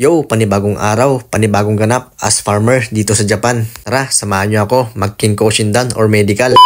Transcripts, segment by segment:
Yo, panibagong araw, panibagong ganap as farmer dito sa Japan. Tara, samahan niyo ako mag-Kinko Shindan or medical.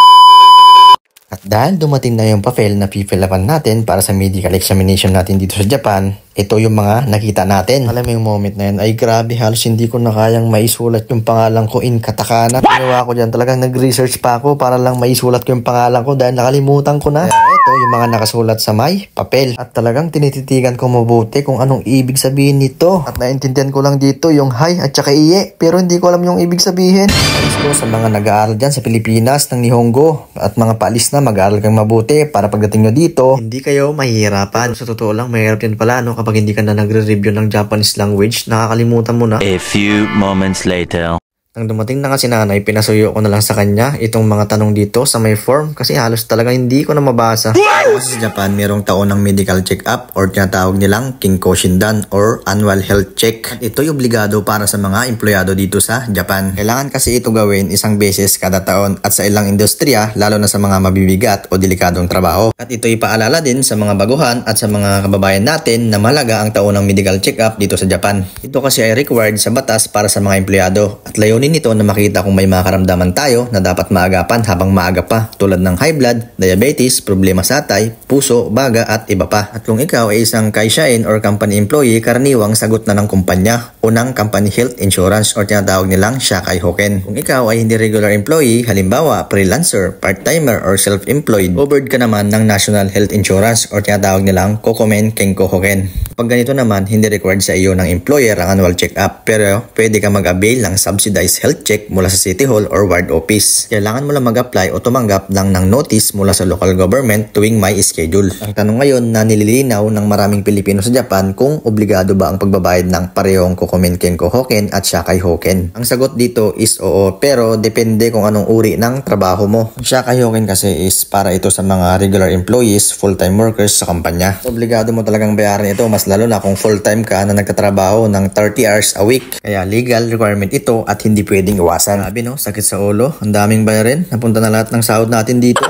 At dahil dumating na yung pa-fail na pipilapan natin para sa medical examination natin dito sa Japan, ito yung mga nakita natin. Alam mo yung moment na yun, ay grabe, halos hindi ko na kayang maisulat yung pangalan ko in katakana. Ginawa ko dyan, talagang nag-research pa ako para lang maisulat ko yung pangalan ko dahil nakalimutan ko na. Kaya ito yung mga nakasulat sa may papel. At talagang tinititigan ko mabuti kung anong ibig sabihin nito. At naintindihan ko lang dito yung hi at saka iye, pero hindi ko alam yung ibig sabihin. Gusto sa mga nag-aaral dyan sa Pilipinas ng Nihongo at mga paalis na mag-aaral kang mabuti para pagdating nyo dito, hindi kayo mahihirapan. Sa totoo lang, mahirap din pala kapag hindi ka na nagre-review ng Japanese language, nakakalimutan mo na. A few moments later. Nang dumating na kasi nanay, pinasuyo ko na lang sa kanya itong mga tanong dito sa may form kasi halos talaga hindi ko na mabasa. Kasi sa Japan, mayroong taon ng medical check-up or tinatawag nilang Kinko Shindan or annual health check. At ito'y obligado para sa mga empleyado dito sa Japan. Kailangan kasi ito gawin isang beses kada taon at sa ilang industriya, lalo na sa mga mabibigat o delikadong trabaho. At ito'y paalala din sa mga baguhan at sa mga kababayan natin na mahalaga ang taon ng medical check-up dito sa Japan. Ito kasi ay required sa batas para sa mga empleyado at layunin nito na makita kung may mga karamdaman tayo na dapat maagapan habang maaga pa tulad ng high blood, diabetes, problema sa atay, puso, baga at iba pa. At kung ikaw ay isang kaisyain or company employee, karaniwang sagot na ng kumpanya o ng company health insurance or tinatawag nilang Shakai Hoken. Kung ikaw ay hindi regular employee, halimbawa freelancer, part-timer or self-employed, covered ka naman ng national health insurance or tinatawag nilang Kokomen Kenko Hoken. Pag ganito naman, hindi required sa iyo ng employer ang annual check-up pero pwede ka mag-avail ng subsidized health check mula sa City Hall or Ward Office. Kailangan mo lang mag-apply o tumanggap lang ng notice mula sa local government tuwing may schedule. Ang tanong ngayon na nililinaw ng maraming Pilipino sa Japan kung obligado ba ang pagbabayad ng parehong Kokomen Kenko Hoken at Shakai Hoken. Ang sagot dito is oo, pero depende kung anong uri ng trabaho mo. Ang Shakai Hoken kasi is para ito sa mga regular employees, full-time workers sa kumpanya. Obligado mo talagang bayaran ito, mas lalo na kung full-time ka na nagtatrabaho ng 30 hours a week. Kaya legal requirement ito at hindi pwedeng iwasan. Sabi no, sakit sa ulo. Ang daming bayarin. Napunta na lahat ng sahod natin dito.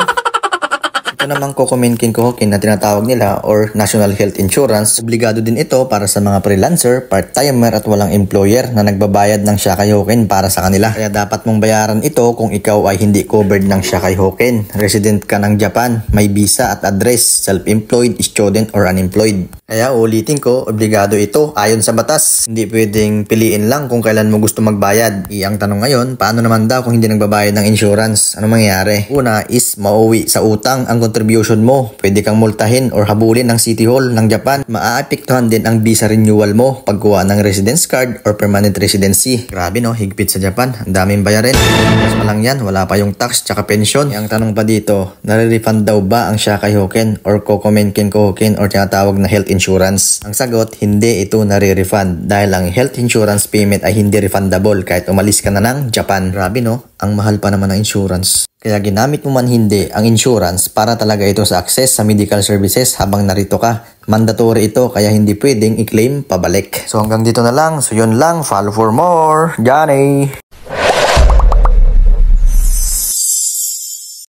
Ito namang Kokomen Kenko Hoken na tinatawag nila or National Health Insurance. Obligado din ito para sa mga freelancer, part-timer at walang employer na nagbabayad ng Shakai Hoken para sa kanila. Kaya dapat mong bayaran ito kung ikaw ay hindi covered ng Shakai Hoken. Resident ka ng Japan, may visa at address, self-employed, student or unemployed. Kaya ulitin ko, obligado ito ayon sa batas. Hindi pwedeng piliin lang kung kailan mo gusto magbayad. Ang tanong ngayon, paano naman daw kung hindi nagbabayad ng insurance? Ano mangyayari? Una is mauwi sa utang ang contribution mo. Pwede kang multahin or habulin ng City Hall ng Japan. Maaapektuhan din ang visa renewal mo pagkuha ng residence card or permanent residency. Grabe no, higpit sa Japan. Ang daming bayarin. Mas malang yan, wala pa yung tax tsaka pension. Ang tanong pa dito, nare-refund daw ba ang Shakai Hoken or Kokomen Kenko Hoken or tinatawag na health insurance? Ang sagot, hindi ito nare-refund dahil ang health insurance payment ay hindi refundable kahit umalis ka na ng Japan. Grabe no, ang mahal pa naman ng insurance. Kaya ginamit mo man hindi ang insurance para talaga ito sa access sa medical services habang narito ka. Mandatory ito kaya hindi pwedeng i-claim pabalik. So hanggang dito na lang. So yun lang. Follow for more. Johnny!